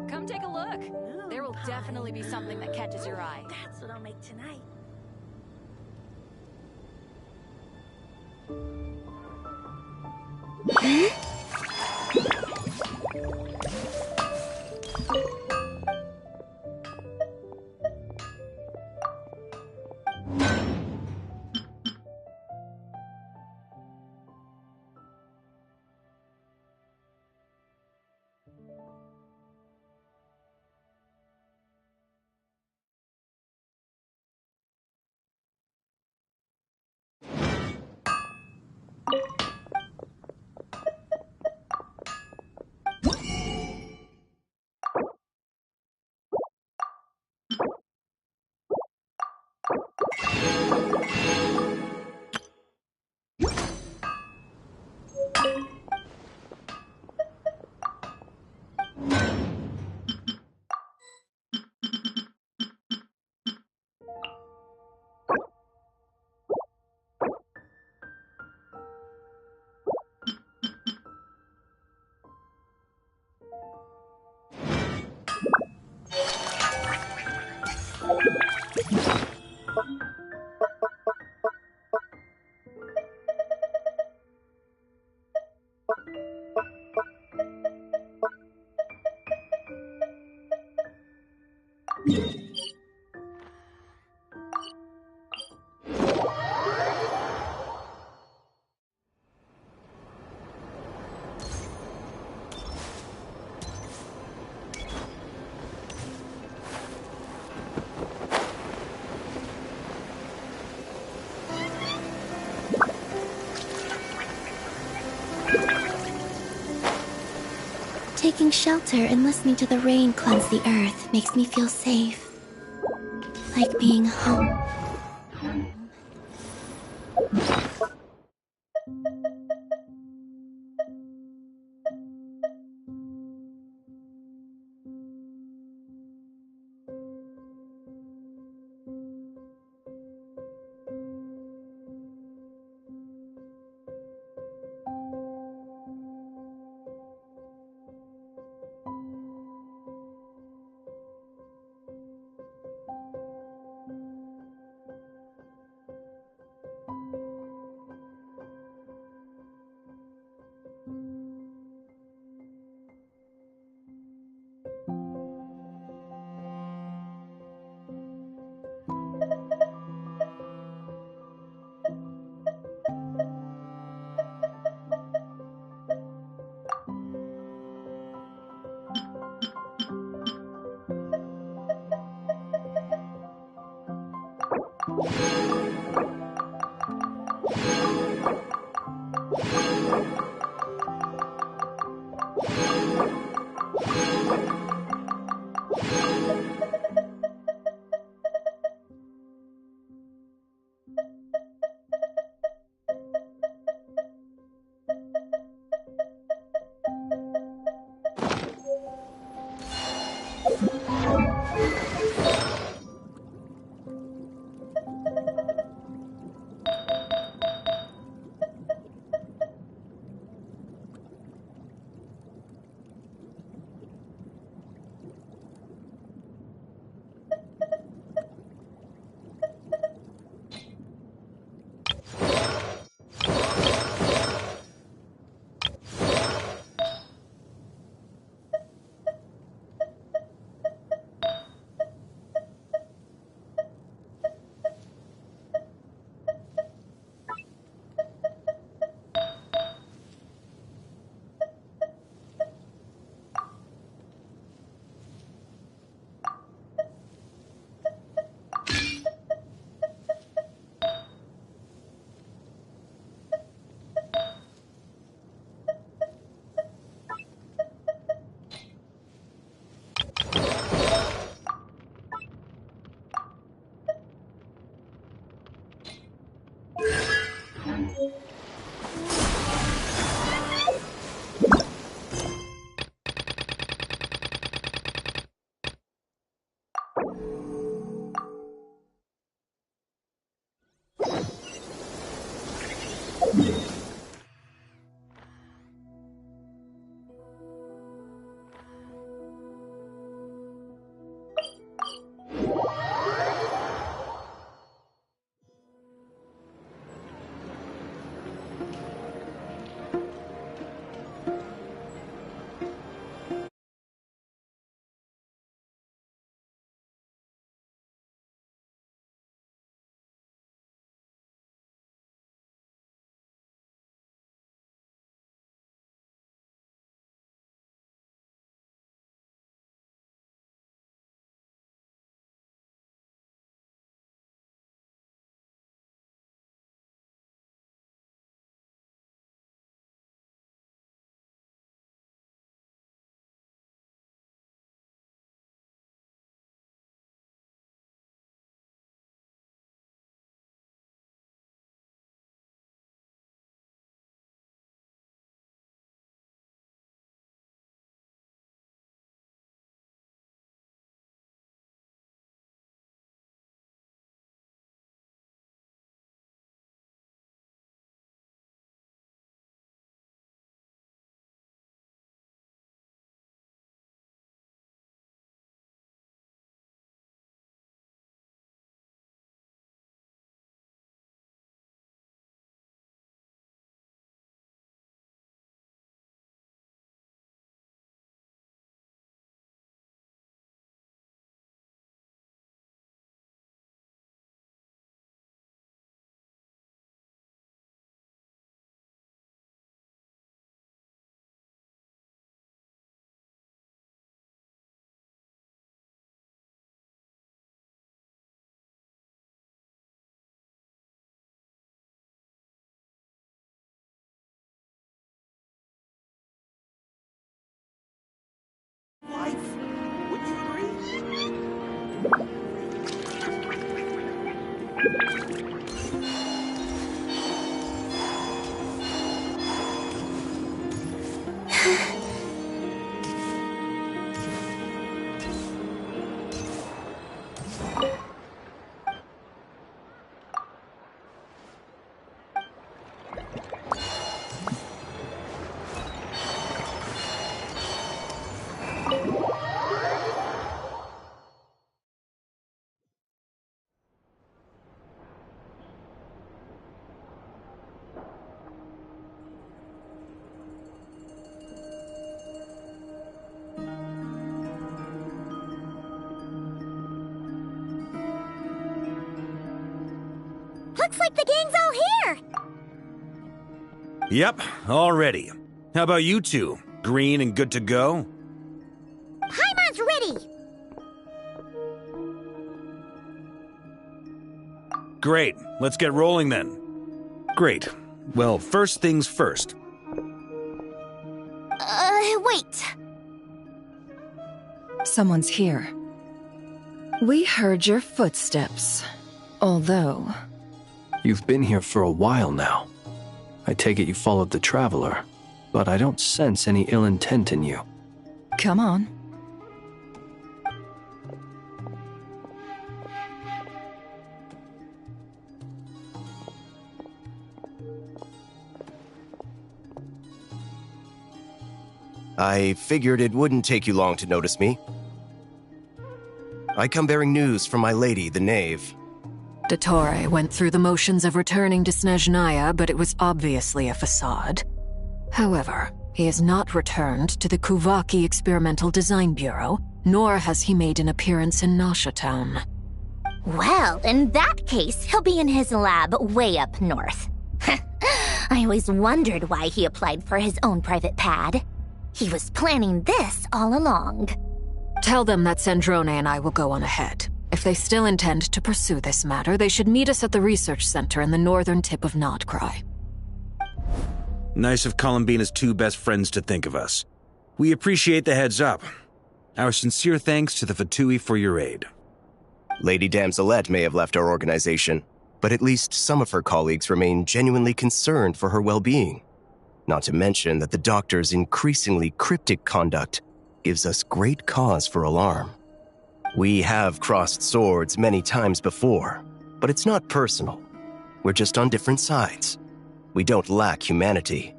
Come take a look. Ooh, There will definitely be something that catches your eye. That's what I'll make tonight. Taking shelter and listening to the rain cleanse the earth makes me feel safe. Like being home. Life. Would you agree? Looks like the gang's all here! Yep, all ready. How about you two? Green and good to go? Paimon's ready! Great, let's get rolling then. Great. Well, first things first. Wait. Someone's here. We heard your footsteps. Although... You've been here for a while now. I take it you followed the Traveler, but I don't sense any ill intent in you. Come on. I figured it wouldn't take you long to notice me. I come bearing news from my lady, the Knave. Dottore went through the motions of returning to Snezhnaya, but it was obviously a facade. However, he has not returned to the Kuvaki Experimental Design Bureau, nor has he made an appearance in Nasha Town. Well, in that case, he'll be in his lab way up north. I always wondered why he applied for his own private pad. He was planning this all along. Tell them that Sandrone and I will go on ahead. If they still intend to pursue this matter, they should meet us at the research center in the northern tip of Notcry. Nice of Columbina's two best friends to think of us. We appreciate the heads up. Our sincere thanks to the Fatui for your aid. Lady Damselette may have left our organization. but at least some of her colleagues remain genuinely concerned for her well-being. Not to mention that the doctor's increasingly cryptic conduct gives us great cause for alarm. We have crossed swords many times before, but it's not personal. We're just on different sides. We don't lack humanity.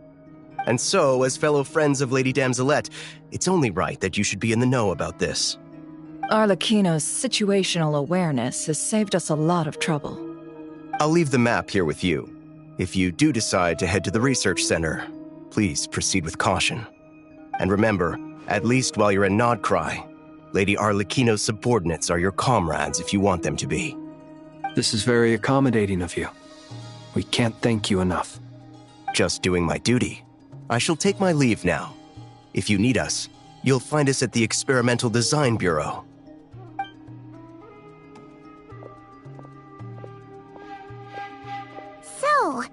And so, as fellow friends of Lady Damselette, it's only right that you should be in the know about this. Arlecchino's situational awareness has saved us a lot of trouble. I'll leave the map here with you. If you do decide to head to the research center, please proceed with caution. And remember, at least while you're in Nodcry, Lady Arlecchino's subordinates are your comrades if you want them to be. This is very accommodating of you. We can't thank you enough. Just doing my duty. I shall take my leave now. If you need us, you'll find us at the Experimental Design Bureau. So,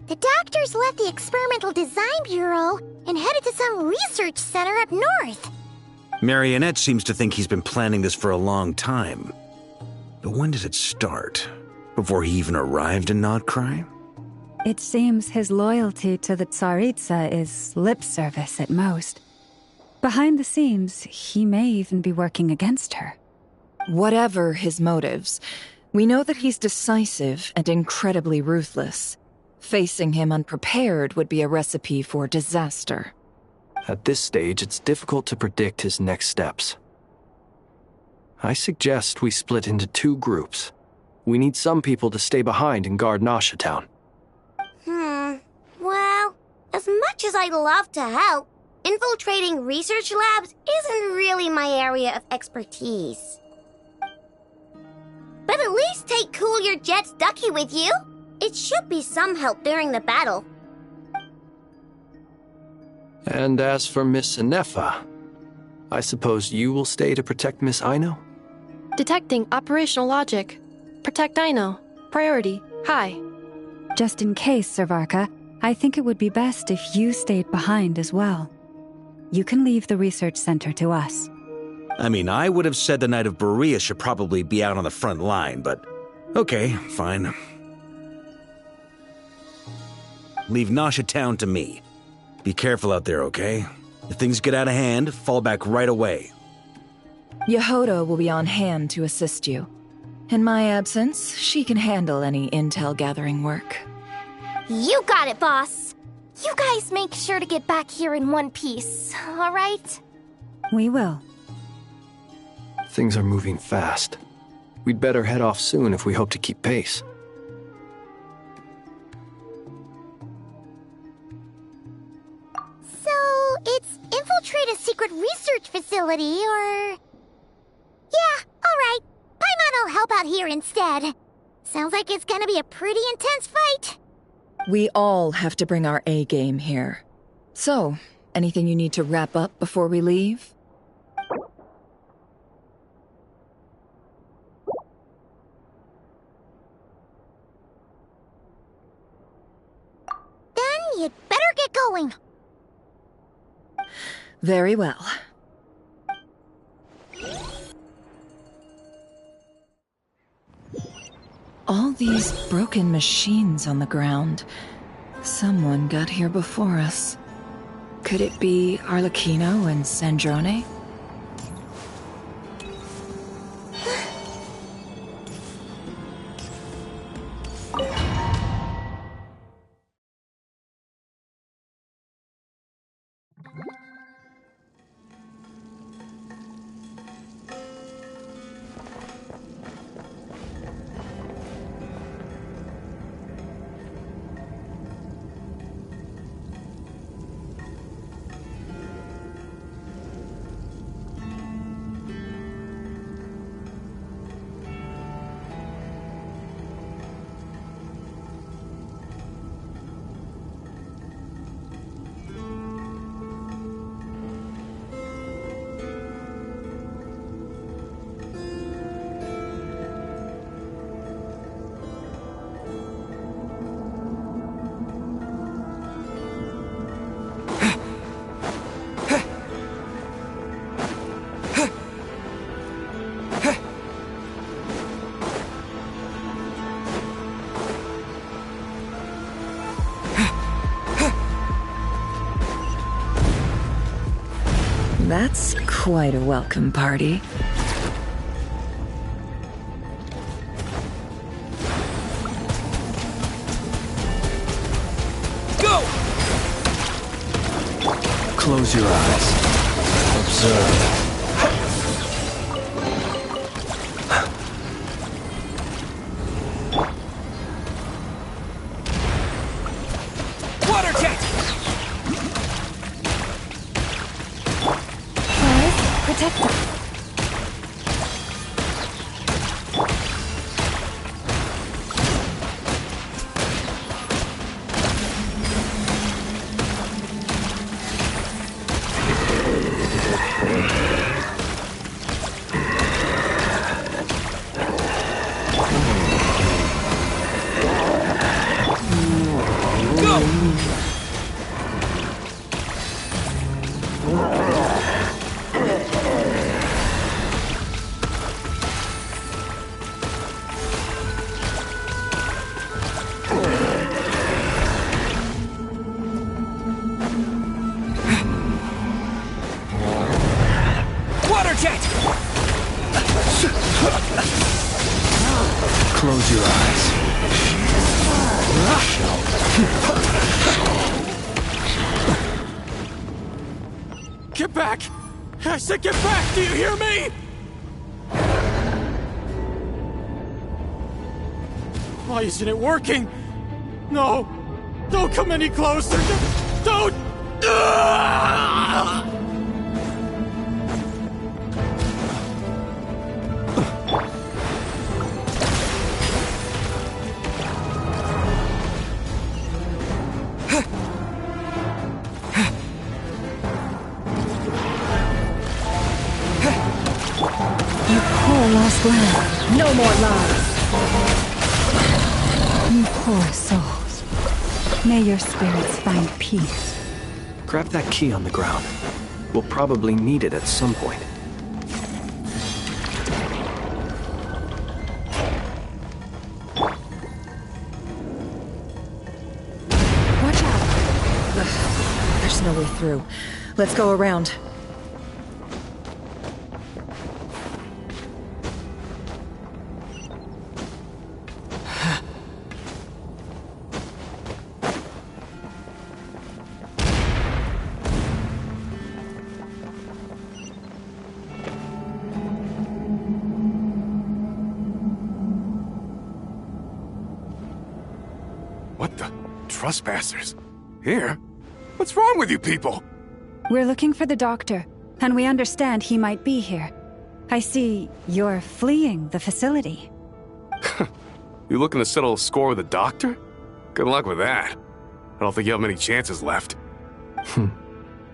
the doctors left the Experimental Design Bureau and headed to some research center up north. Marionette seems to think he's been planning this for a long time. But when did it start? Before he even arrived in Nodcry? It seems his loyalty to the Tsaritsa is lip service at most. Behind the scenes, he may even be working against her. Whatever his motives, we know that he's decisive and incredibly ruthless. Facing him unprepared would be a recipe for disaster. At this stage, it's difficult to predict his next steps. I suggest we split into 2 groups. We need some people to stay behind and guard Nasha Town. Well, as much as I'd love to help, infiltrating research labs isn't really my area of expertise. But at least take Cool Your Jet's Ducky with you. It should be some help during the battle. And as for Miss Inefa, I suppose you will stay to protect Miss Aino? Detecting operational logic. Protect Aino. Priority. High. Just in case, Servarka, I think it would be best if you stayed behind as well. You can leave the research center to us. I mean, I would have said the Knight of Berea should probably be out on the front line, but okay, fine. Leave Nasha Town to me. Be careful out there, okay? If things get out of hand, fall back right away. Yehoda will be on hand to assist you. In my absence, she can handle any intel gathering work. You got it, boss. You guys make sure to get back here in one piece, all right? We will. Things are moving fast. We'd better head off soon if we hope to keep pace. So, it's infiltrate a secret research facility, or... Yeah, alright. Paimon will help out here instead. Sounds like it's gonna be a pretty intense fight. We all have to bring our A-game here. So, anything you need to wrap up before we leave? Then you'd better get going. Very well. All these broken machines on the ground. Someone got here before us. Could it be Arlecchino and Sandrone? That's quite a welcome party. Go! Close your eyes. Observe. Water jet! Protect them. Close your eyes. Get back! I said get back! Do you hear me? Why isn't it working? No! Don't come any closer! Don't! Lost land. No more lies. You poor souls. May your spirits find peace. Grab that key on the ground. We'll probably need it at some point. Watch out! Ugh, there's no way through. Let's go around. What the? Trespassers? Here? What's wrong with you people? We're looking for the doctor, and we understand he might be here. I see you're fleeing the facility. You looking to settle a score with the doctor? Good luck with that. I don't think you have many chances left.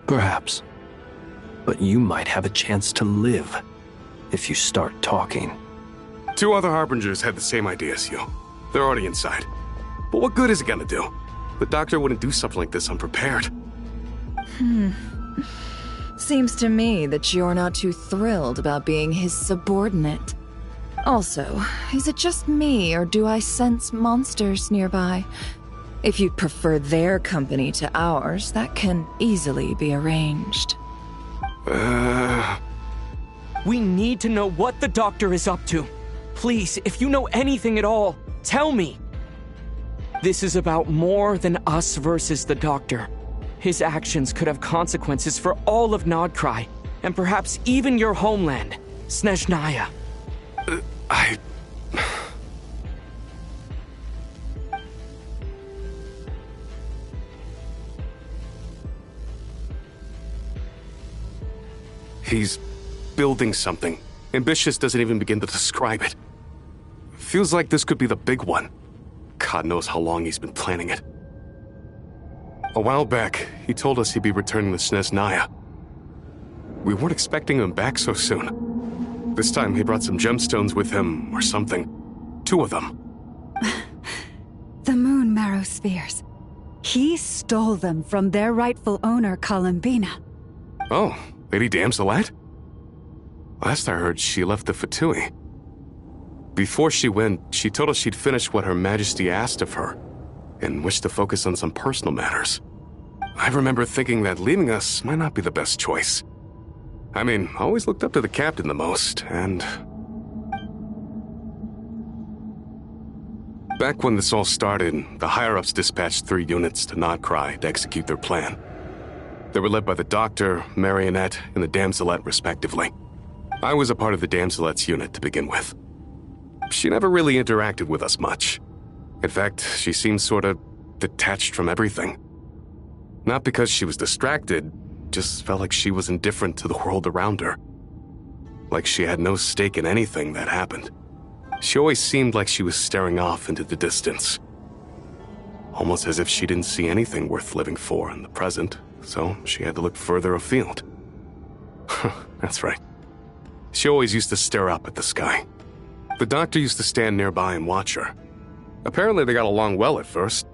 Perhaps. But you might have a chance to live if you start talking. 2 other Harbingers had the same idea as you. They're already inside. But what good is it gonna do? The doctor wouldn't do something like this unprepared. Seems to me that you're not too thrilled about being his subordinate. Also, is it just me, or do I sense monsters nearby? If you'd prefer their company to ours, that can easily be arranged. We need to know what the doctor is up to. Please, if you know anything at all, tell me. This is about more than us versus the doctor. His actions could have consequences for all of Nodcry, and perhaps even your homeland, Snezhnaya. He's building something. Ambitious doesn't even begin to describe it. Feels like this could be the big one. God knows how long he's been planning it. A while back, he told us he'd be returning to Snezhnaya. We weren't expecting him back so soon. This time he brought some gemstones with him, or something. 2 of them. The moon marrow spheres. He stole them from their rightful owner, Columbina. Oh, Lady Damselette? Last I heard, she left the Fatui. Before she went, she told us she'd finish what Her Majesty asked of her, and wished to focus on some personal matters. I remember thinking that leaving us might not be the best choice. I mean, I always looked up to the captain the most, and... Back when this all started, the higher-ups dispatched 3 units to Notcry to execute their plan. They were led by the Doctor, Marionette, and the Damselette, respectively. I was a part of the Damselette's unit to begin with. She never really interacted with us much. In fact, she seemed sort of detached from everything. Not because she was distracted, just felt like she was indifferent to the world around her. Like she had no stake in anything that happened. She always seemed like she was staring off into the distance. Almost as if she didn't see anything worth living for in the present, so she had to look further afield. That's right. She always used to stare up at the sky. The Doctor used to stand nearby and watch her. Apparently they got along well at first,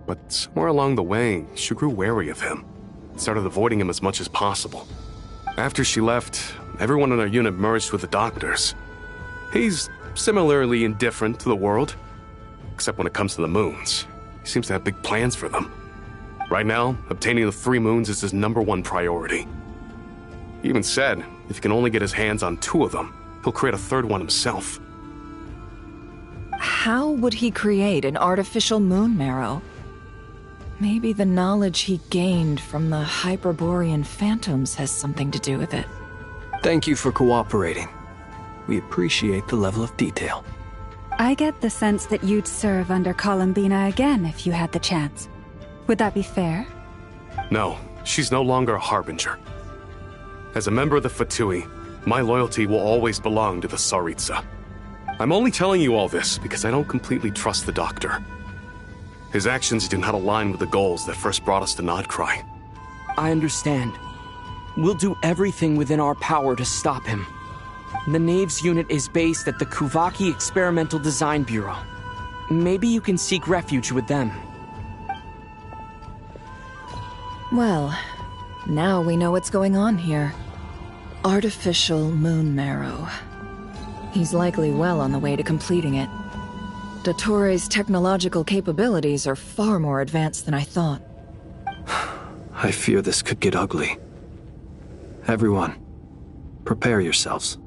but somewhere along the way, she grew wary of him. Started avoiding him as much as possible. After she left, everyone in our unit merged with the Doctor's. He's similarly indifferent to the world, except when it comes to the moons. He seems to have big plans for them. Right now, obtaining the 3 moons is his #1 priority. He even said if he can only get his hands on 2 of them, he'll create a 3rd one himself. How would he create an artificial moon marrow? Maybe the knowledge he gained from the Hyperborean phantoms has something to do with it. Thank you for cooperating. We appreciate the level of detail. I get the sense that you'd serve under Columbina again if you had the chance. Would that be fair? No, she's no longer a Harbinger. As a member of the Fatui, my loyalty will always belong to the Tsaritsa. I'm only telling you all this because I don't completely trust the Doctor. His actions do not align with the goals that first brought us to Notcry. I understand. We'll do everything within our power to stop him. The Knaves unit is based at the Kuvaki Experimental Design Bureau. Maybe you can seek refuge with them. Well, now we know what's going on here. Artificial moon marrow. He's likely well on the way to completing it. Dottore's technological capabilities are far more advanced than I thought. I fear this could get ugly. Everyone, prepare yourselves.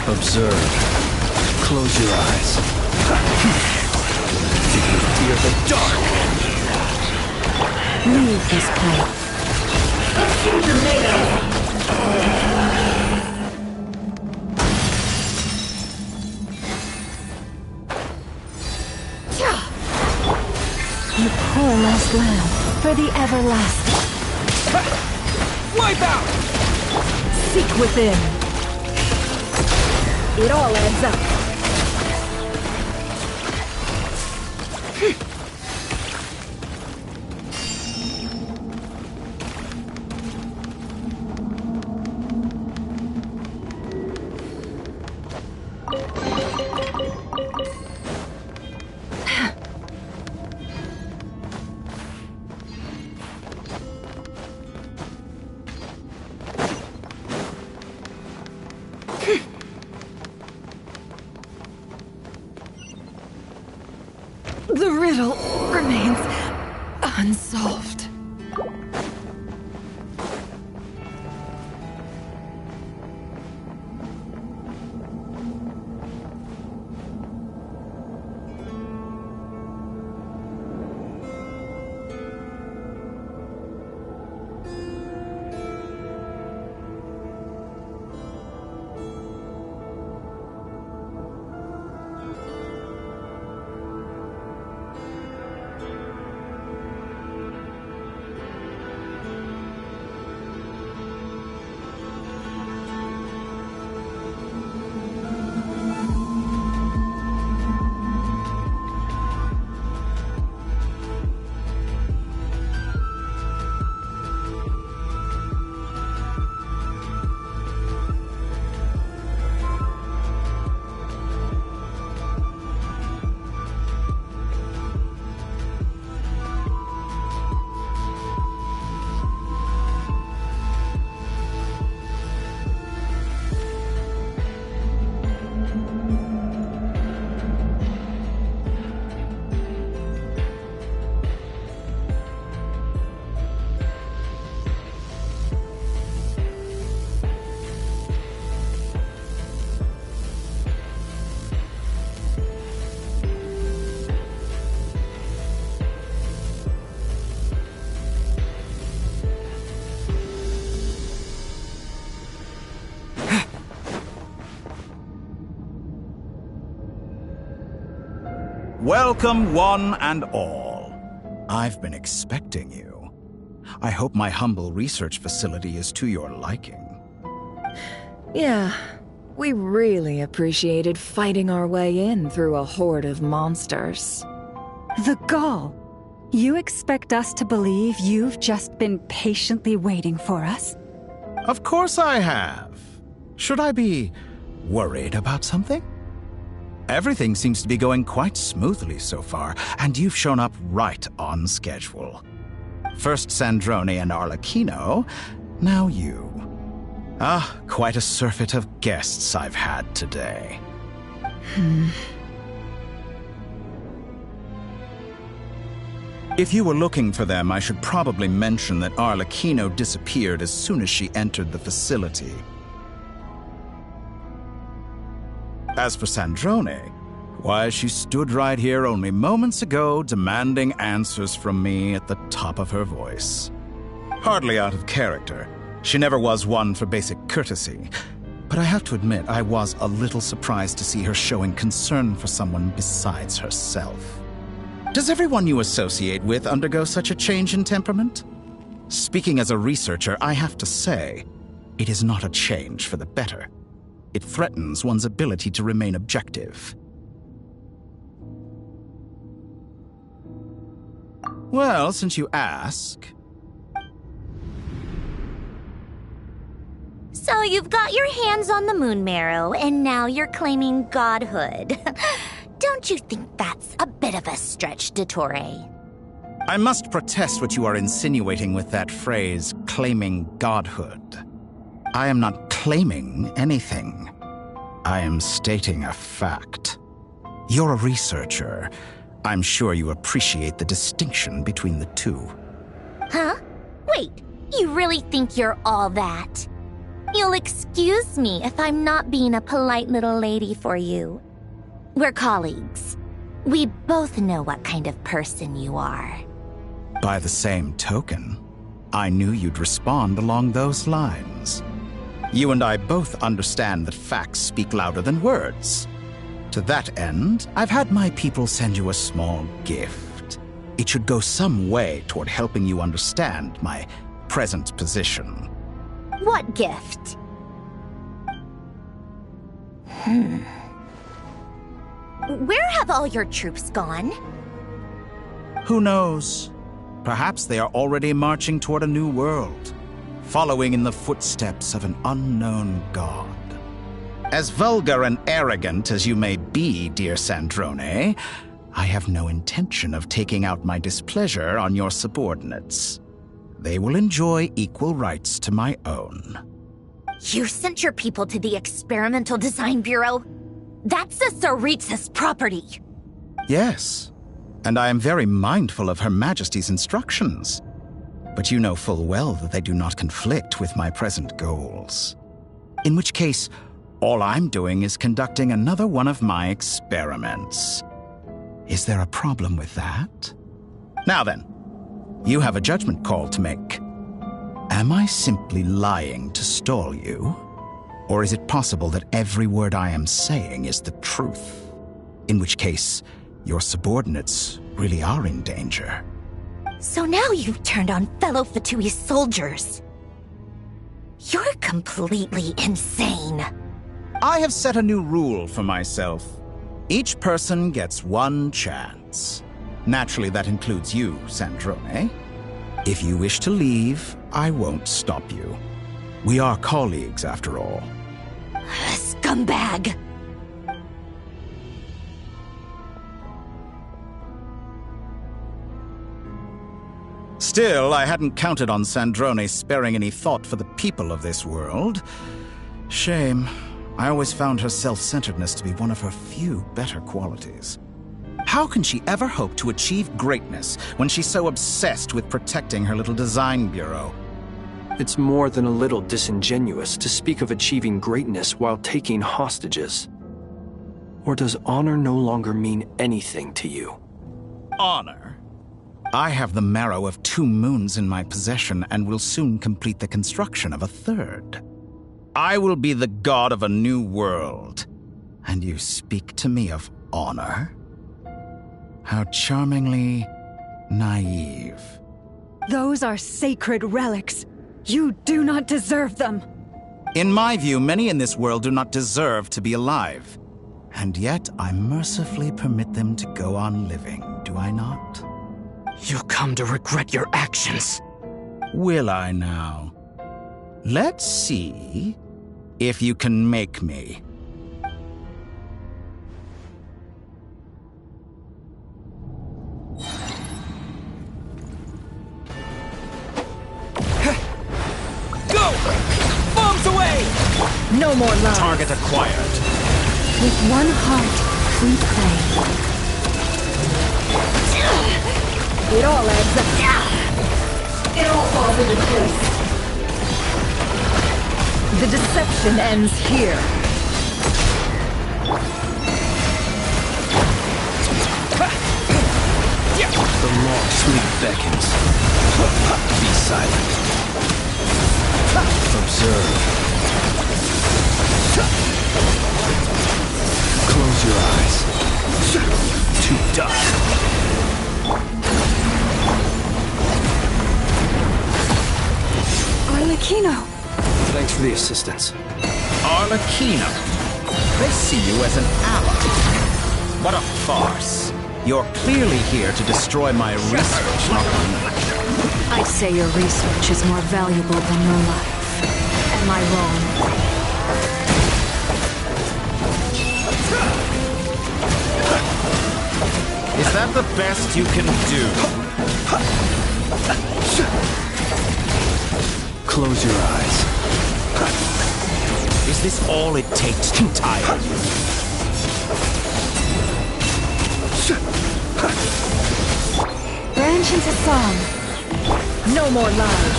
Observe. Close your eyes. Fear the dark. Leave this place. You poor lost lamb, for the everlasting. Wipe out! Seek within. It all adds up. The riddle remains unsolved. Welcome, one and all. I've been expecting you. I hope my humble research facility is to your liking. Yeah, we really appreciated fighting our way in through a horde of monsters. The gall. You expect us to believe you've just been patiently waiting for us? Of course I have. Should I be worried about something? Everything seems to be going quite smoothly so far, and you've shown up right on schedule. First Sandrone and Arlecchino, now you. Quite a surfeit of guests I've had today. If you were looking for them, I should probably mention that Arlecchino disappeared as soon as she entered the facility. As for Sandrone, why, she stood right here only moments ago demanding answers from me at the top of her voice. Hardly out of character. She never was one for basic courtesy. But I have to admit, I was a little surprised to see her showing concern for someone besides herself. Does everyone you associate with undergo such a change in temperament? Speaking as a researcher, I have to say, it is not a change for the better. It threatens one's ability to remain objective. Well, since you ask... So you've got your hands on the moon marrow, and now you're claiming godhood. Don't you think that's a bit of a stretch, Dottore? I must protest what you are insinuating with that phrase, claiming godhood. I am not claiming anything. I am stating a fact. You're a researcher. I'm sure you appreciate the distinction between the two. Huh? Wait, you really think you're all that? You'll excuse me if I'm not being a polite little lady for you. We're colleagues. We both know what kind of person you are. By the same token, I knew you'd respond along those lines. You and I both understand that facts speak louder than words. To that end, I've had my people send you a small gift. It should go some way toward helping you understand my present position. What gift? Where have all your troops gone? Who knows? Perhaps they are already marching toward a new world, following in the footsteps of an unknown god. As vulgar and arrogant as you may be, dear Sandrone, I have no intention of taking out my displeasure on your subordinates. They will enjoy equal rights to my own. You sent your people to the Experimental Design Bureau? That's the Tsaritsa's property. Yes, and I am very mindful of Her Majesty's instructions. But you know full well that they do not conflict with my present goals. In which case, all I'm doing is conducting another one of my experiments. Is there a problem with that? Now then, you have a judgment call to make. Am I simply lying to stall you? Or is it possible that every word I am saying is the truth? In which case, your subordinates really are in danger. So now you've turned on fellow Fatui soldiers. You're completely insane. I have set a new rule for myself. Each person gets one chance. Naturally, that includes you, Sandrone. If you wish to leave, I won't stop you. We are colleagues, after all. Scumbag! Still, I hadn't counted on Sandrone sparing any thought for the people of this world. Shame. I always found her self-centeredness to be one of her few better qualities. How can she ever hope to achieve greatness when she's so obsessed with protecting her little design bureau? It's more than a little disingenuous to speak of achieving greatness while taking hostages. Or does honor no longer mean anything to you? Honor? I have the marrow of 2 moons in my possession and will soon complete the construction of a 3rd. I will be the god of a new world. And you speak to me of honor? How charmingly naive. Those are sacred relics. You do not deserve them. In my view, many in this world do not deserve to be alive. And yet, I mercifully permit them to go on living, do I not? You come to regret your actions. Will I now? Let's see if you can make me. Go! Bombs away! No more lies. Target acquired. With one heart, we pray. It all adds up. It all falls into place. The deception ends here. The long sleep beckons. Be silent. Observe. Close your eyes. Too dark. Arlecchino! Thanks for the assistance. Arlecchino. They see you as an ally. What a farce. You're clearly here to destroy my research, not me. I'd say your research is more valuable than your life. Am I wrong? Is that the best you can do? Close your eyes. Is this all it takes to tire you? Branch into song. No more lies.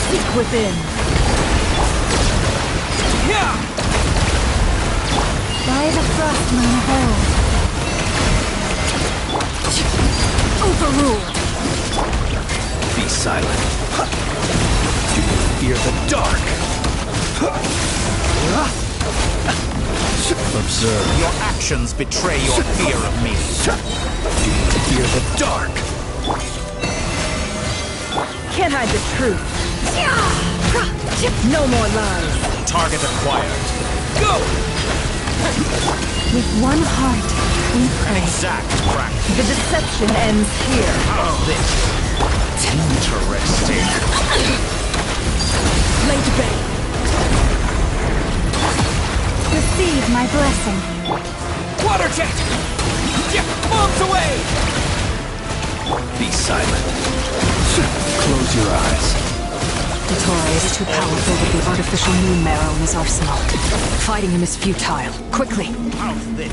Seek within. By the frost moon of old. Overruled. Be silent. Do you fear the dark? Observe. Your actions betray your fear of me. Do you fear the dark? Can't hide the truth. No more lies. Target acquired. Go! With one heart, we pray. Exact practice. The deception ends here. How's this? Interesting. Lay to bay. Receive my blessing. Water jet! Bombs away! Be silent. Close your eyes. Dottore is too powerful with the artificial moon marrow in his arsenal. Fighting him is futile. Quickly! How's this?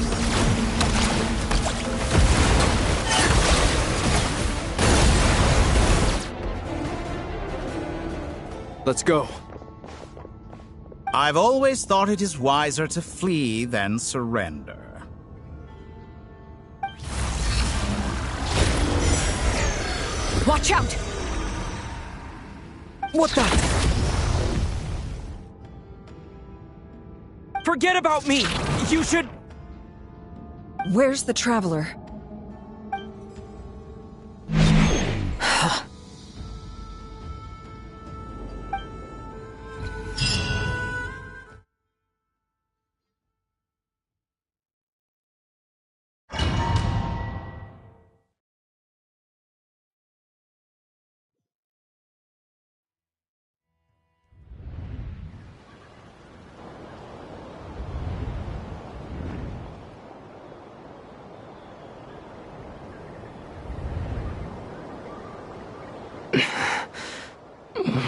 Let's go. I've always thought it is wiser to flee than surrender. Watch out! What the? Forget about me! You should... Where's the traveler?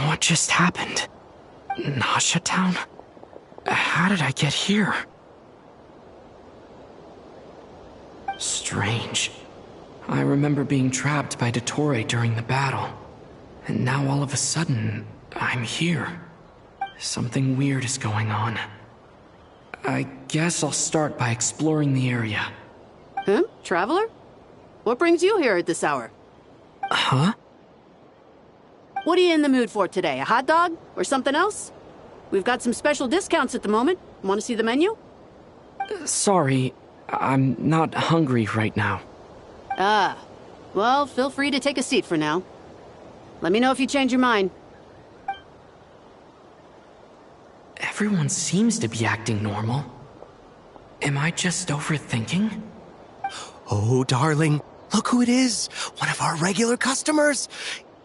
What just happened? Nasha Town? How did I get here? Strange. I remember being trapped by Dottore during the battle. And now all of a sudden, I'm here. Something weird is going on. I guess I'll start by exploring the area. Huh? Traveler? What brings you here at this hour? Huh? What are you in the mood for today? A hot dog? Or something else? We've got some special discounts at the moment. Want to see the menu? Sorry, I'm not hungry right now. Ah. Well, feel free to take a seat for now. Let me know if you change your mind. Everyone seems to be acting normal. Am I just overthinking? Oh, darling, look who it is. One of our regular customers.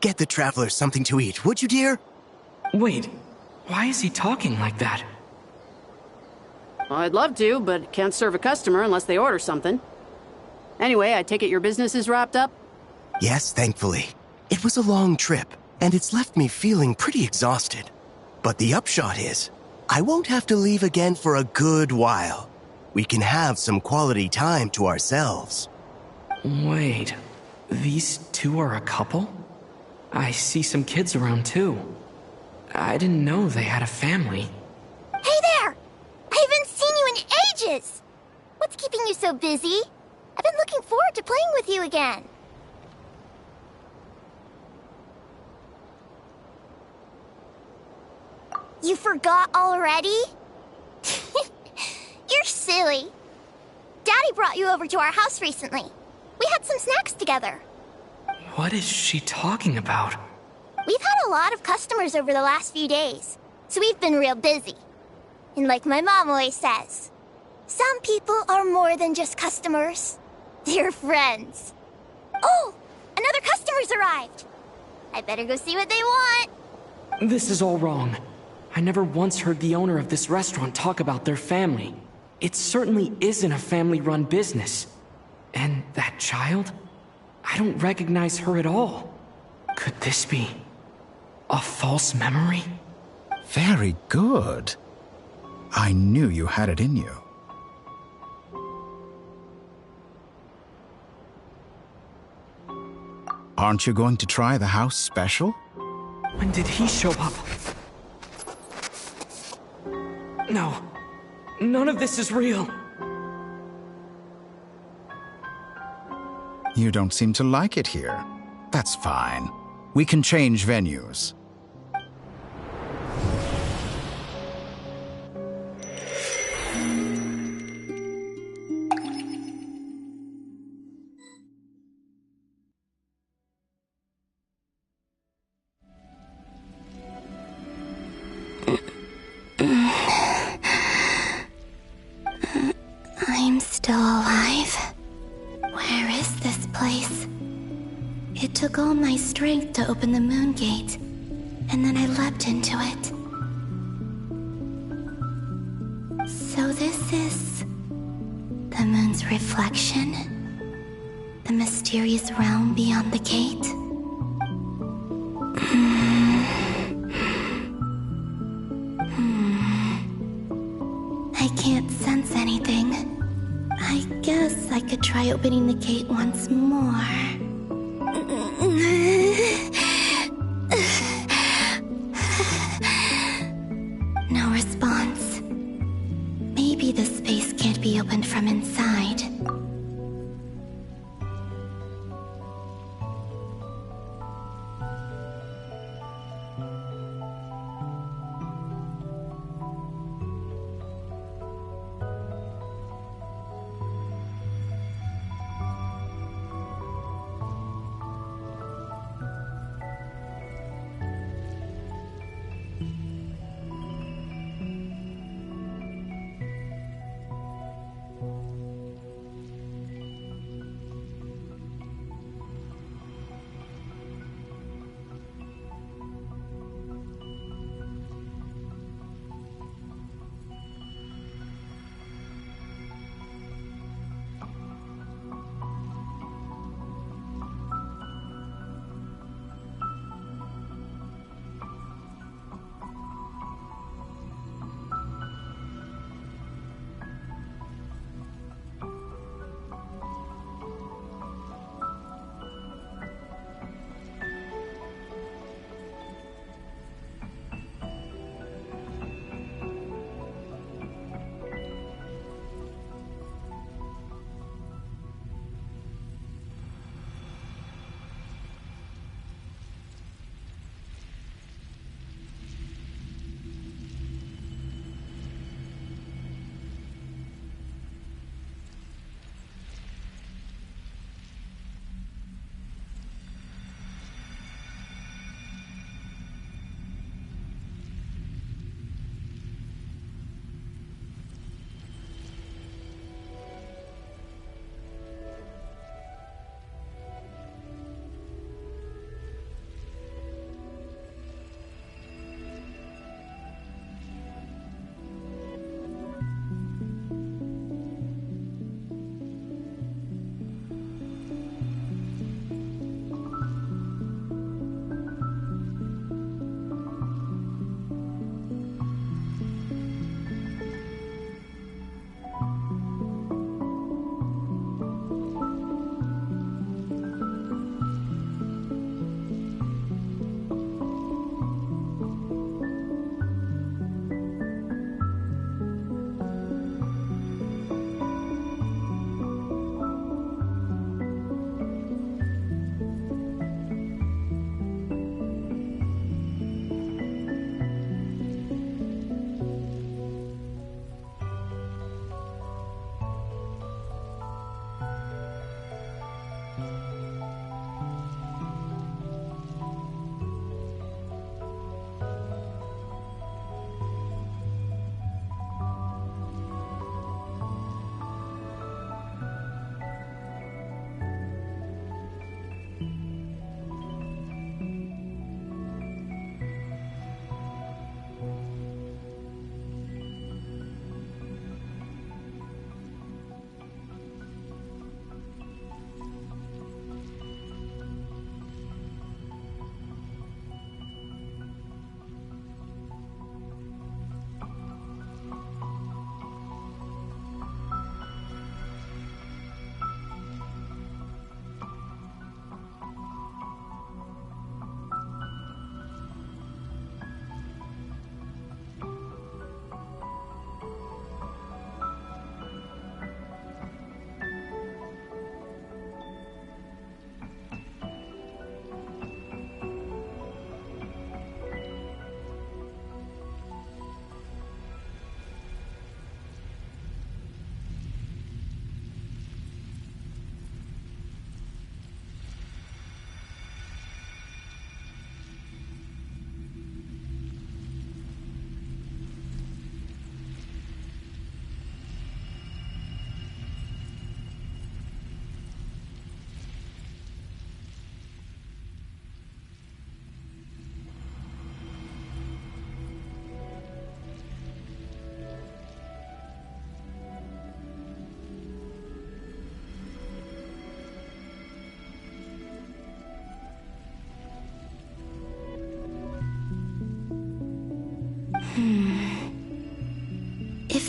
Get the travelers something to eat, would you, dear? Wait, why is he talking like that? Well, I'd love to, but can't serve a customer unless they order something. Anyway, I take it your business is wrapped up? Yes, thankfully. It was a long trip, and it's left me feeling pretty exhausted. But the upshot is, I won't have to leave again for a good while. We can have some quality time to ourselves. Wait, these two are a couple? I see some kids around too. I didn't know they had a family. Hey there! I haven't seen you in ages! What's keeping you so busy? I've been looking forward to playing with you again. You forgot already? You're silly. Daddy brought you over to our house recently. We had some snacks together. What is she talking about? We've had a lot of customers over the last few days, so we've been real busy. And like my mom always says, some people are more than just customers. They're friends. Oh, another customer's arrived. I better go see what they want. This is all wrong. I never once heard the owner of this restaurant talk about their family. It certainly isn't a family-run business. And that child? I don't recognize her at all. Could this be a false memory? Very good. I knew you had it in you. Aren't you going to try the house special? When did he show up? No. None of this is real. You don't seem to like it here. That's fine. We can change venues. I'm still alive. Where is this place? It took all my strength to open the moon gate, and then I leapt into it. So this is the moon's reflection? The mysterious realm beyond the gate? I can't sense anything. I guess I could try opening the gate once more. No response. Maybe the space can't be opened from inside.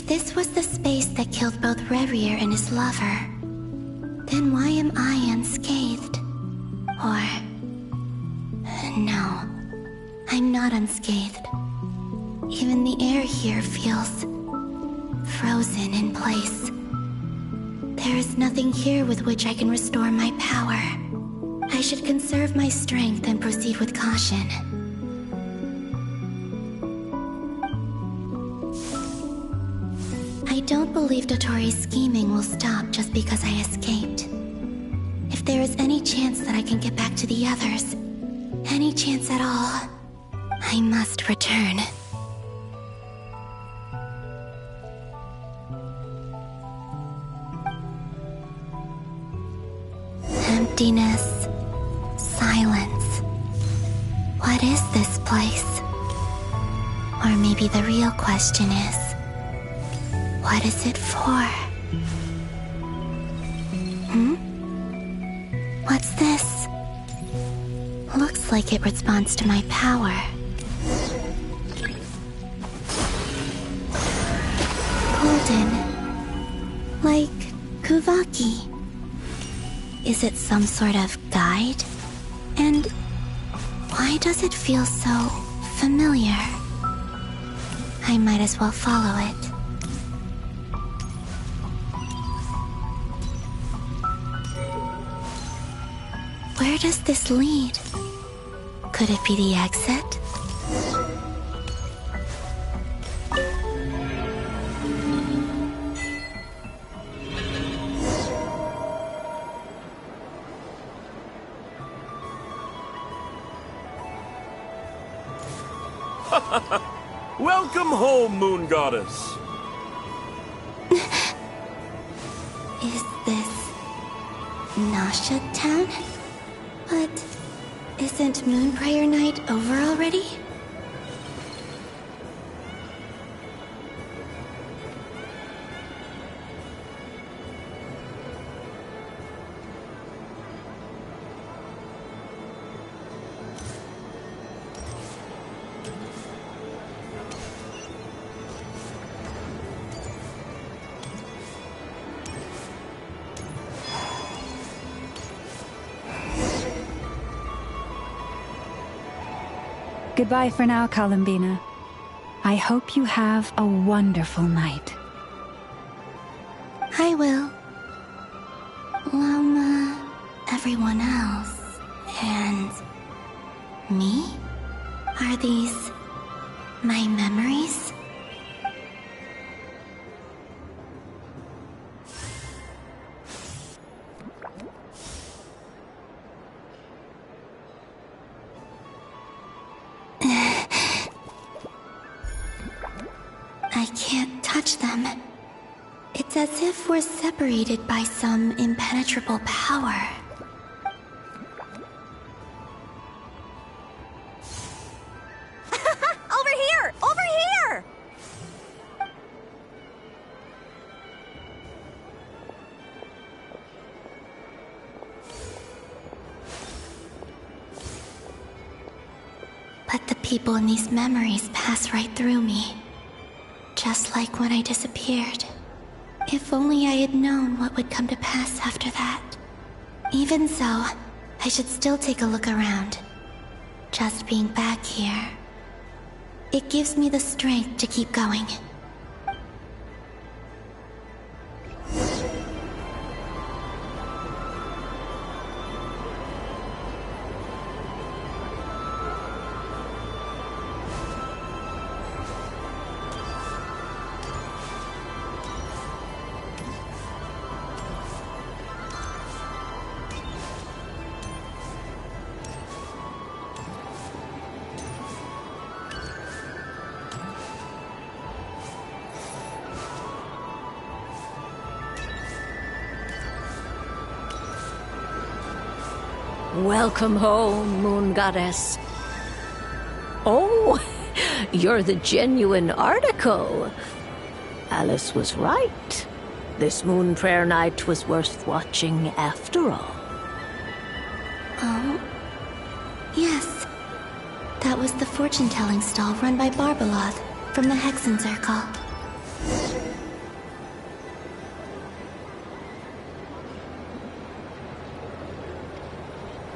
this was the space that killed both Revier and his lover, then why am I unscathed? Or... no, I'm not unscathed. Even the air here feels... frozen in place. There is nothing here with which I can restore my power. I should conserve my strength and proceed with caution. I don't believe Dotori's scheming will stop just because I escaped. If there is any chance that I can get back to the others, any chance at all, I must return. Emptiness, silence. What is this place? Or maybe the real question is, what is it for? What's this? Looks like it responds to my power. Golden. Like Kuvaki. Is it some sort of guide? And why does it feel so familiar? I might as well follow it. Where does this lead? Could it be the exit? Welcome home, Moon Goddess. Is this Nasha Town? But isn't Moon Prayer Night over already? Goodbye for now, Columbina. I hope you have a wonderful night. I will. Lama, everyone else, and me? Are these my memories? I can't touch them. It's as if we're separated by some impenetrable power. Over here! Over here! But the people in these memories pass right through me. Just like when I disappeared. If only I had known what would come to pass after that. Even so, I should still take a look around. Just being back here. It gives me the strength to keep going. Welcome home, Moon Goddess. Oh, you're the genuine article. Alice was right. This Moon Prayer Night was worth watching after all. Oh, yes. That was the fortune-telling stall run by Barbeloth from the Hexen Circle.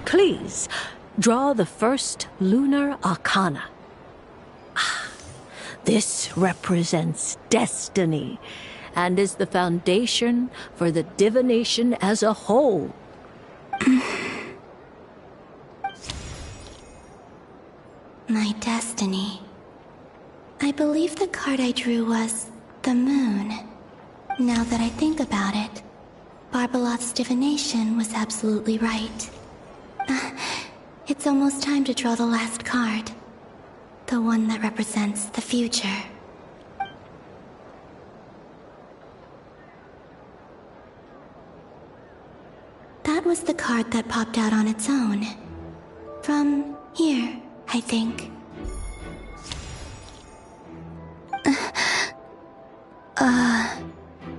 Please, draw the first lunar arcana. This represents destiny and is the foundation for the divination as a whole. My destiny. I believe the card I drew was the moon. Now that I think about it, Barbalot's divination was absolutely right. It's almost time to draw the last card. The one that represents the future. That was the card that popped out on its own. From here, I think.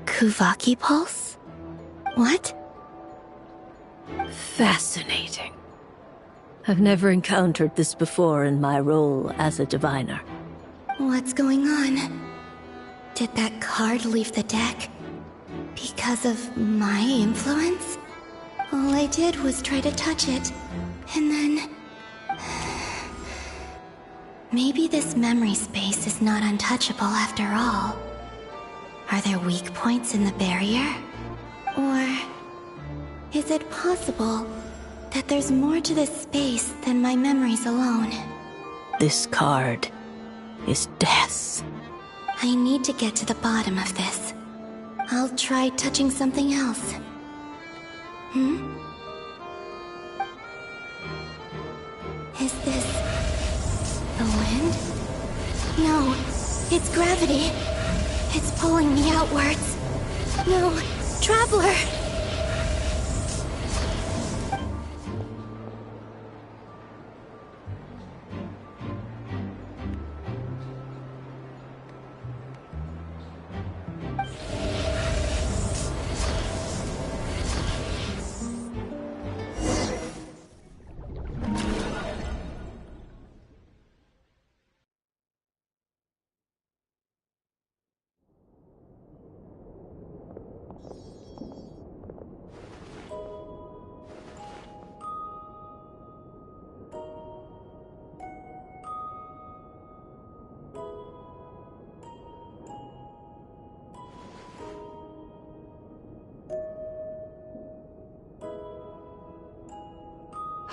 Kuvaki Pulse? What? Fascinating. I've never encountered this before in my role as a diviner. What's going on? Did that card leave the deck? Because of my influence? All I did was try to touch it, and then... Maybe this memory space is not untouchable after all. Are there weak points in the barrier? Or... is it possible that there's more to this space than my memories alone? This card is death. I need to get to the bottom of this. I'll try touching something else. Is this... the wind? No, it's gravity. It's pulling me outwards. No, Traveler!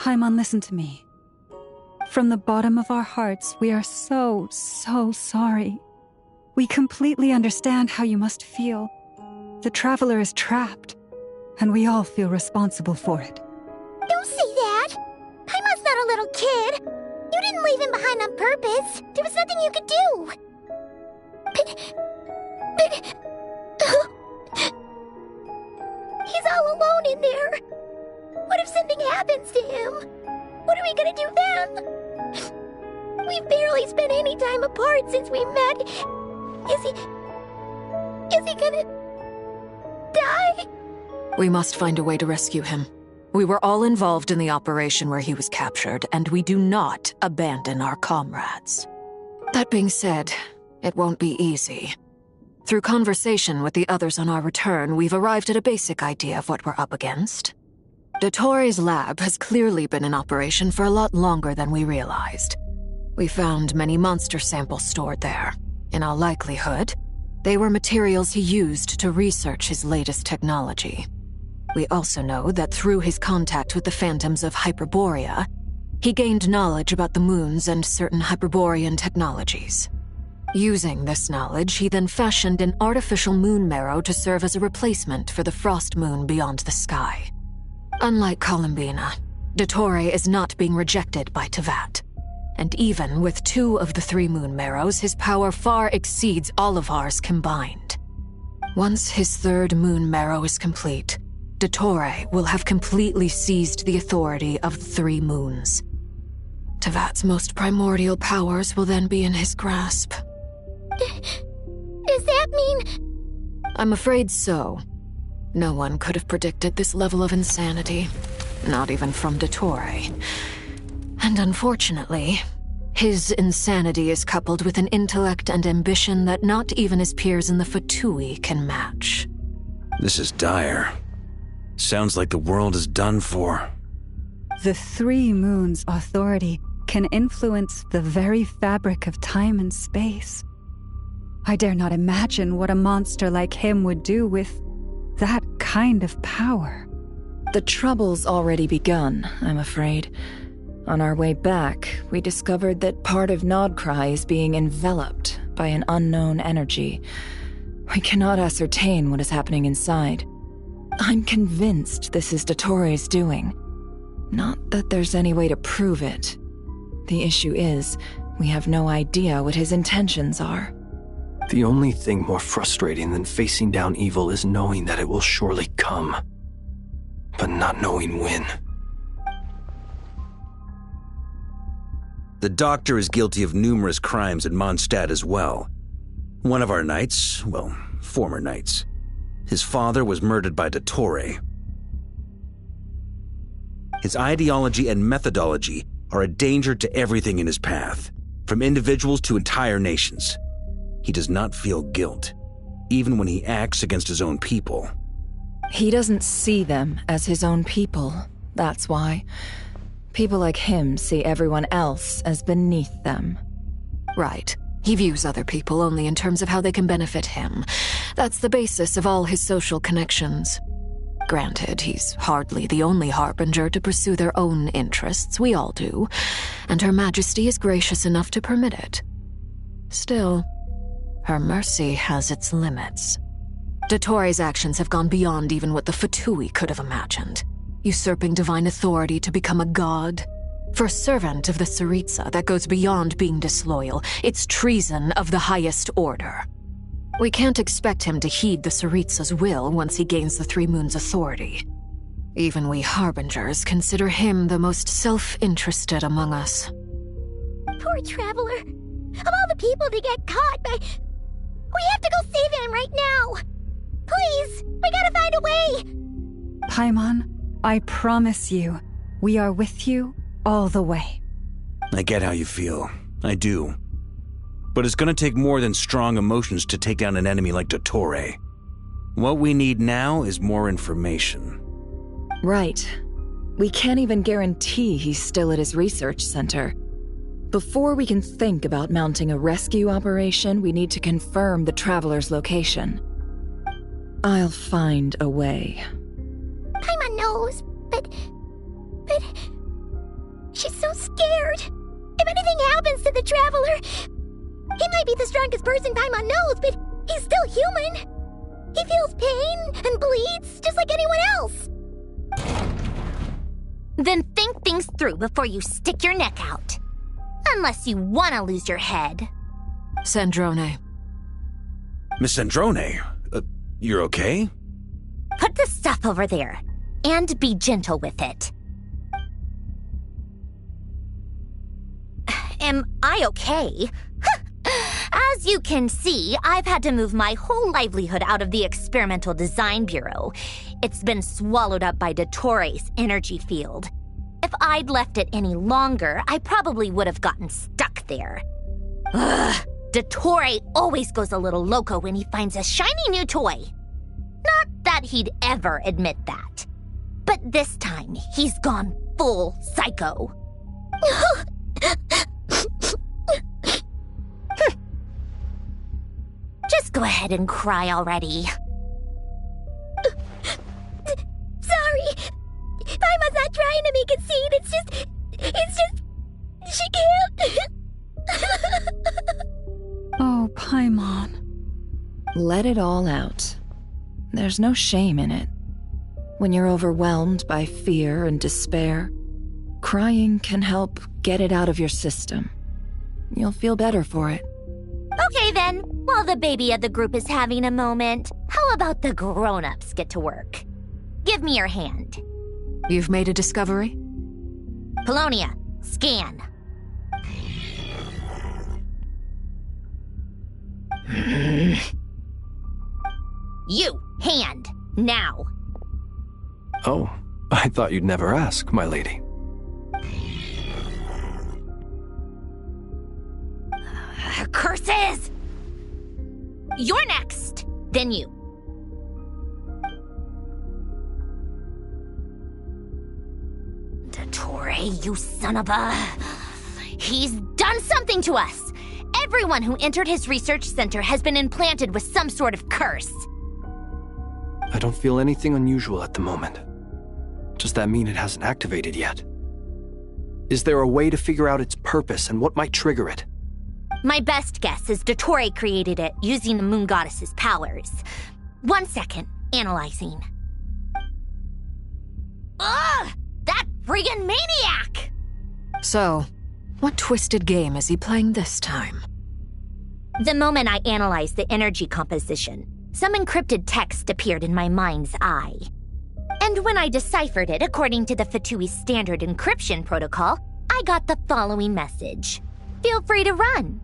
Haimon, listen to me. From the bottom of our hearts, we are so sorry. We completely understand how you must feel. The Traveler is trapped, and we all feel responsible for it. Don't say that! Haimon's not a little kid! You didn't leave him behind on purpose! There was nothing you could do! But... he's all alone in there! What if something happens to him? What are we gonna do then? We've barely spent any time apart since we met. Is he gonna... die? We must find a way to rescue him. We were all involved in the operation where he was captured, and we do not abandon our comrades. That being said, it won't be easy. Through conversation with the others on our return, we've arrived at a basic idea of what we're up against. Dottore lab has clearly been in operation for a lot longer than we realized. We found many monster samples stored there. In all likelihood, they were materials he used to research his latest technology. We also know that through his contact with the phantoms of Hyperborea, he gained knowledge about the moons and certain Hyperborean technologies. Using this knowledge, he then fashioned an artificial moon marrow to serve as a replacement for the frost moon beyond the sky. Unlike Columbina, Dottore is not being rejected by Tevat. And even with 2 of the 3 moon marrows, his power far exceeds all of ours combined. Once his 3rd moon marrow is complete, Dottore will have completely seized the authority of 3 moons. Tevat's most primordial powers will then be in his grasp. Does that mean... I'm afraid so. No one could have predicted this level of insanity, not even from Dottore. And unfortunately, his insanity is coupled with an intellect and ambition that not even his peers in the Fatui can match. This is dire. Sounds like the world is done for. The Three Moons' authority can influence the very fabric of time and space. I dare not imagine what a monster like him would do with that kind of power. The trouble's already begun, I'm afraid. On our way back, we discovered that part of Nodcry is being enveloped by an unknown energy. We cannot ascertain what is happening inside. I'm convinced this is Dottoro's doing. Not that there's any way to prove it. The issue is, we have no idea what his intentions are. The only thing more frustrating than facing down evil is knowing that it will surely come, but not knowing when. The Doctor is guilty of numerous crimes in Mondstadt as well. One of our knights, well, former knights, his father was murdered by Dottore. His ideology and methodology are a danger to everything in his path, from individuals to entire nations. He does not feel guilt, even when he acts against his own people. He doesn't see them as his own people, that's why. People like him see everyone else as beneath them. Right. He views other people only in terms of how they can benefit him. That's the basis of all his social connections. Granted, he's hardly the only harbinger to pursue their own interests. We all do. And Her Majesty is gracious enough to permit it. Still, her mercy has its limits. Dottore's actions have gone beyond even what the Fatui could have imagined. Usurping divine authority to become a god. For a servant of the Tsaritsa, that goes beyond being disloyal. It's treason of the highest order. We can't expect him to heed the Tsaritsa's will once he gains the Three Moons' authority. Even we Harbingers consider him the most self-interested among us. Poor Traveler. Of all the people to get caught by... We have to go save him right now! Please! We gotta find a way! Paimon, I promise you, we are with you all the way. I get how you feel. I do. But it's gonna take more than strong emotions to take down an enemy like Dottore. What we need now is more information. Right. We can't even guarantee he's still at his research center. Before we can think about mounting a rescue operation, we need to confirm the Traveler's location. I'll find a way. Paimon knows, but... She's so scared. If anything happens to the Traveler... He might be the strongest person Paimon knows, but he's still human. He feels pain and bleeds just like anyone else. Then think things through before you stick your neck out. Unless you want to lose your head. Sandrone. Miss Sandrone, you're okay? Put the stuff over there, and be gentle with it. Am I okay? As you can see, I've had to move my whole livelihood out of the Experimental Design Bureau. It's been swallowed up by Dottore's energy field. If I'd left it any longer, I probably would have gotten stuck there. Ugh, Dottore always goes a little loco when he finds a shiny new toy. Not that he'd ever admit that. But this time, he's gone full psycho. Just go ahead and cry already. Sorry. Paimon's not trying to make it seem. It's just... She can't. Oh, Paimon. Let it all out. There's no shame in it. When you're overwhelmed by fear and despair, crying can help get it out of your system. You'll feel better for it. Okay then, while the baby of the group is having a moment, how about the grown-ups get to work? Give me your hand. You've made a discovery? Polonia, scan. You, hand, now. Oh, I thought you'd never ask, my lady. Curses! You're next, then you. Dottore. Dottore, you son of a... He's done something to us! Everyone who entered his research center has been implanted with some sort of curse. I don't feel anything unusual at the moment. Does that mean it hasn't activated yet? Is there a way to figure out its purpose and what might trigger it? My best guess is Dottore created it using the Moon Goddess's powers. 1 second, analyzing. Ugh! That friggin' maniac! So, what twisted game is he playing this time? The moment I analyzed the energy composition, some encrypted text appeared in my mind's eye. And when I deciphered it according to the Fatui's standard encryption protocol, I got the following message. Feel free to run,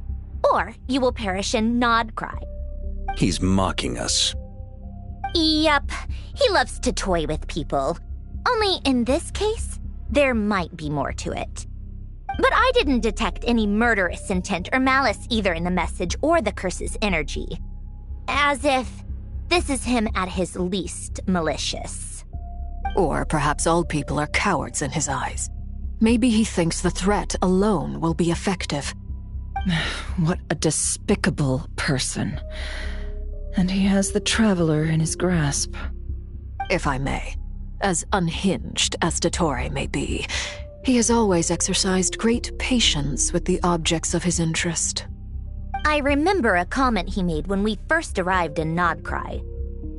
or you will perish in nod cry. He's mocking us. Yup, he loves to toy with people. Only in this case, there might be more to it. But I didn't detect any murderous intent or malice either in the message or the curse's energy. As if this is him at his least malicious. Or perhaps all people are cowards in his eyes. Maybe he thinks the threat alone will be effective. What a despicable person. And he has the Traveler in his grasp. If I may, as unhinged as Dottore may be, he has always exercised great patience with the objects of his interest. I remember a comment he made when we first arrived in Nodcry.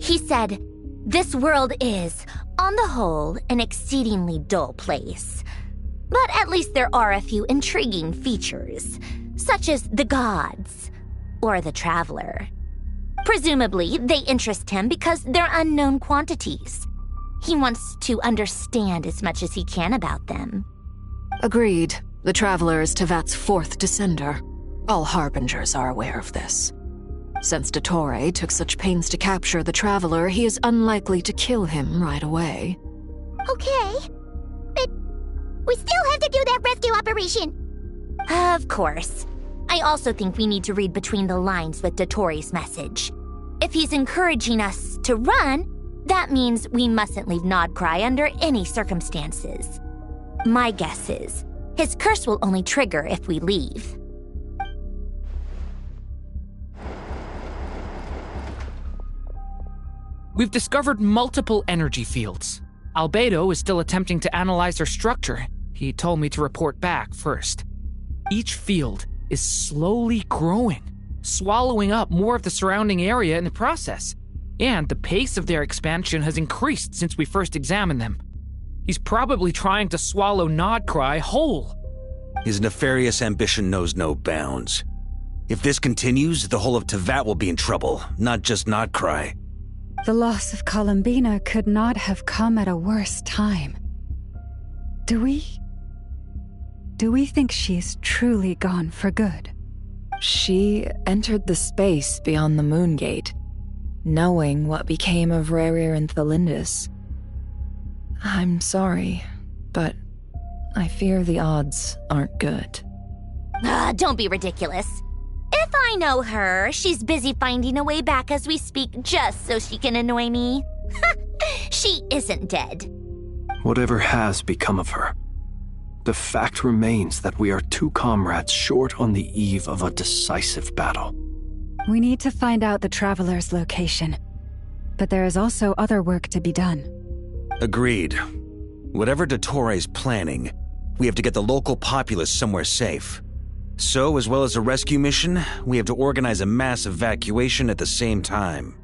He said, "This world is, on the whole, an exceedingly dull place. But at least there are a few intriguing features, such as the gods, or the Traveler. Presumably, they interest him because they're unknown quantities. He wants to understand as much as he can about them." Agreed. The Traveler is Tevat's fourth descender. All Harbingers are aware of this. Since Dottore took such pains to capture the Traveler, he is unlikely to kill him right away. Okay, but we still have to do that rescue operation. Of course. I also think we need to read between the lines with Dottore's message. If he's encouraging us to run, that means we mustn't leave Nodcry under any circumstances. My guess is, his curse will only trigger if we leave. We've discovered multiple energy fields. Albedo is still attempting to analyze their structure. He told me to report back first. Each field is slowly growing, swallowing up more of the surrounding area in the process. And the pace of their expansion has increased since we first examined them. He's probably trying to swallow Nodcry whole. His nefarious ambition knows no bounds. If this continues, the whole of Tevat will be in trouble, not just Nodcry. The loss of Columbina could not have come at a worse time. Do we think she's truly gone for good? She entered the space beyond the Moon Gate, knowing what became of Rerir and Thalindus. I'm sorry, but I fear the odds aren't good. Don't be ridiculous. If I know her, she's busy finding a way back as we speak just so she can annoy me. She isn't dead. Whatever has become of her, the fact remains that we are two comrades short on the eve of a decisive battle. We need to find out the Traveler's location. But there is also other work to be done. Agreed. Whatever Dottore's planning, we have to get the local populace somewhere safe. So, as well as a rescue mission, we have to organize a mass evacuation at the same time.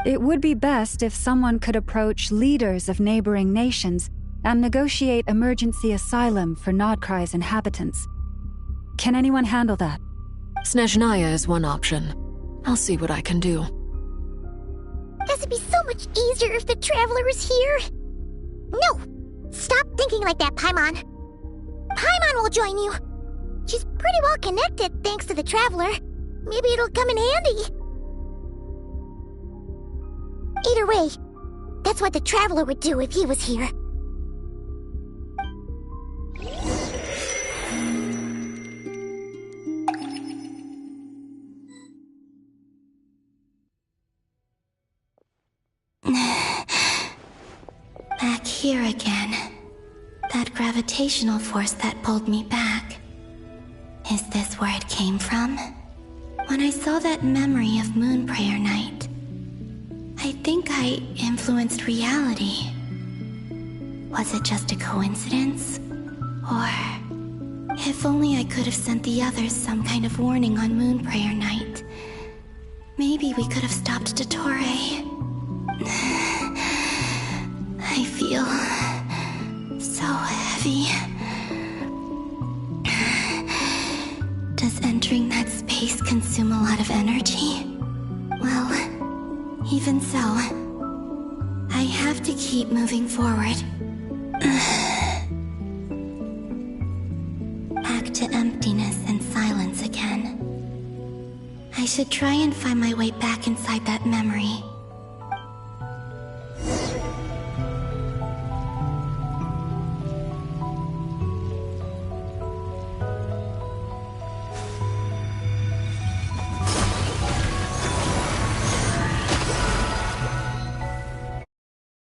It would be best if someone could approach leaders of neighboring nations and negotiate emergency asylum for Nodcry's inhabitants. Can anyone handle that? Snezhnaya is one option. I'll see what I can do. Guess it'd be so much easier if the Traveler was here. No! Stop thinking like that, Paimon. Paimon will join you. She's pretty well connected thanks to the Traveler. Maybe it'll come in handy. Either way, that's what the Traveler would do if he was here. Back here again. That gravity gravitational force that pulled me back. Is this where it came from? When I saw that memory of Moon Prayer Night, I think I influenced reality. Was it just a coincidence? Or if only I could have sent the others some kind of warning on Moon Prayer Night, maybe we could have stopped Dottore. I feel so heavy. Does entering that space consume a lot of energy? Well, even so, I have to keep moving forward. Back to emptiness and silence again. I should try and find my way back inside that memory.